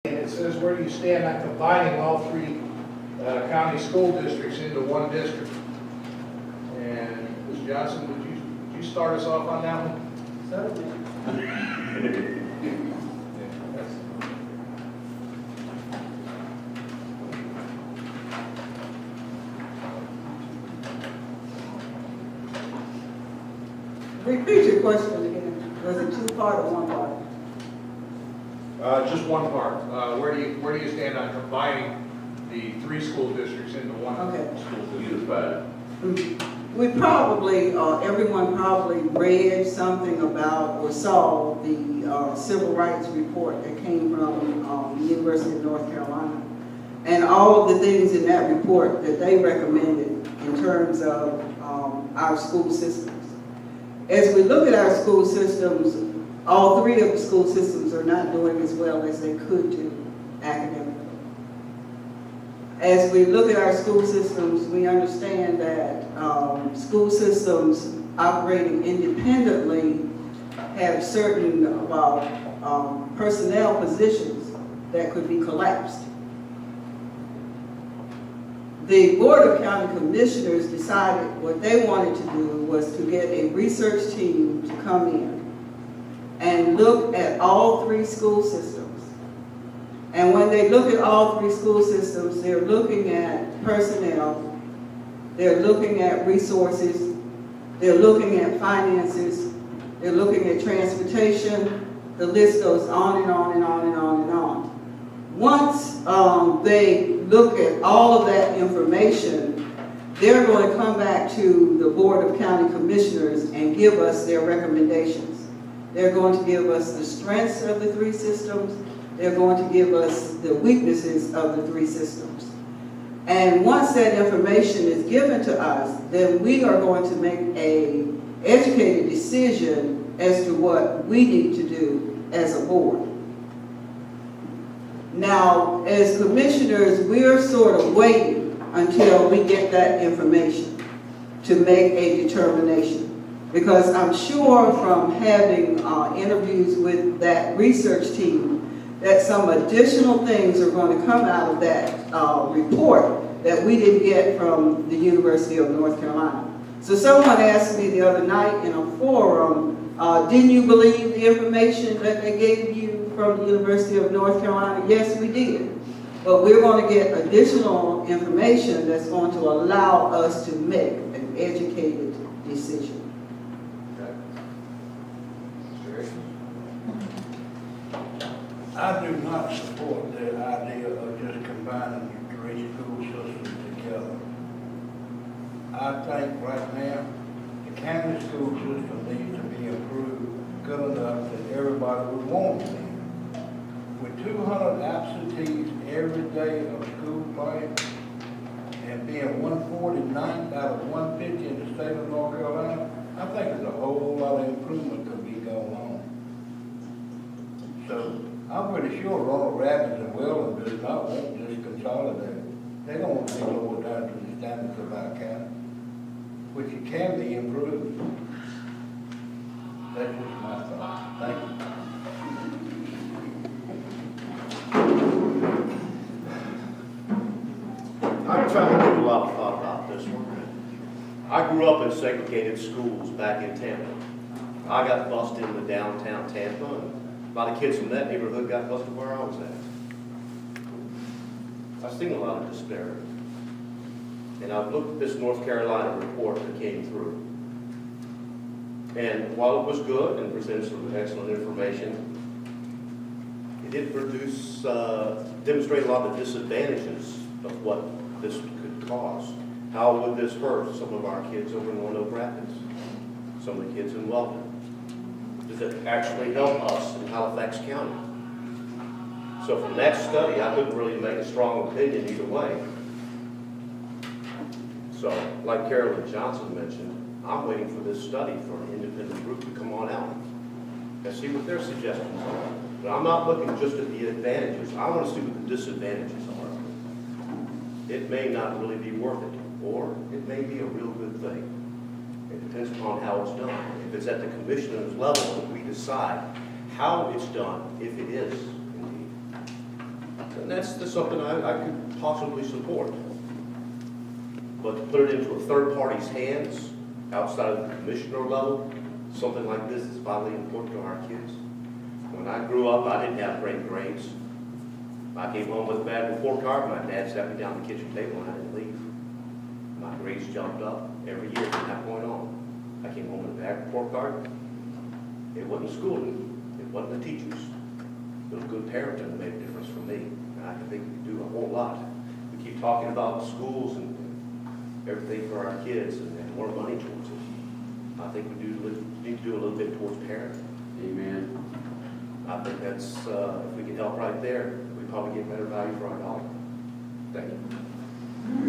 And it says, where do you stand on combining all three county school districts into one district? And Ms. Johnson, would you start us off on that one? Certainly. Repeat your question again. Was it two-part or one-part? Just one part. Where do you stand on combining the three school districts into one Okay. school unified? We probably, everyone probably read something about or saw the civil rights report that came from the University of North Carolina. And all of the things in that report that they recommended in terms of our school systems. As we look at our school systems, all three of the school systems are not doing as well as they could do academically. As we look at our school systems, we understand that school systems operating independently have certain personnel positions that could be collapsed. The Board of County Commissioners decided what they wanted to do was to get a research team to come in and look at all three school systems. And when they look at all three school systems, they're looking at personnel, they're looking at resources, they're looking at finances, they're looking at transportation. The list goes on and on and on and on and on. Once they look at all of that information, they're going to come back to the Board of County Commissioners and give us their recommendations. They're going to give us the strengths of the three systems. They're going to give us the weaknesses of the three systems. And once that information is given to us, then we are going to make an educated decision as to what we need to do as a board. Now, as commissioners, we're sort of waiting until we get that information to make a determination. Because I'm sure from having interviews with that research team that some additional things are going to come out of that report that we didn't get from the University of North Carolina. So someone asked me the other night in a forum, didn't you believe the information that they gave you from the University of North Carolina? Yes, we did. But we're going to get additional information that's going to allow us to make an educated decision. I do not support the idea of just combining the three school systems together. I think right now, the county school system needs to be improved good enough that everybody would want to be. With 200 absentees every day of school play and being 149th out of 150 in the state of North Carolina, I think there's a whole lot of improvement could be going on. So I'm pretty sure Roanoke Rapids and Weldon does not want this consolidated. They don't want to be lower down to the standards of our county, which it can be improved. That's just my thought. Thank you. I'm trying to give a lot of thought about this one. I grew up in segregated schools back in Tampa. I got bused in the downtown Tampa, and a lot of kids from that neighborhood got busted where I was at. I've seen a lot of disparity. And I've looked at this North Carolina report that came through. And while it was good and presented some excellent information, it did demonstrate a lot of disadvantages of what this could cause. How would this hurt some of our kids over in Roanoke Rapids? Some of the kids in Weldon? Does it actually help us in Halifax County? So from that study, I couldn't really make a strong opinion either way. So, like Carolyn Johnson mentioned, I'm waiting for this study for an independent group to come on out and see what their suggestions are. But I'm not looking just at the advantages. I want to see what the disadvantages are. It may not really be worth it, or it may be a real good thing. It depends upon how it's done. If it's at the commissioner's level, we decide how it's done, if it is indeed. And that's something I could possibly support. But to put it into a third party's hands, outside of the commissioner level, something like this is vitally important to our kids. When I grew up, I didn't have great grades. I came home with a bad report card, my dad sat me down at the kitchen table and I didn't leave. My grades jumped up every year from that point on. I came home with a bad report card. It wasn't schooling, it wasn't the teachers. It was good parenting that made a difference for me. And I think we can do a whole lot. We keep talking about schools and everything for our kids and more money towards it. I think we need to do a little bit towards parenting. Amen. I think that's, if we can help right there, we probably get better value for our dollar. Thank you.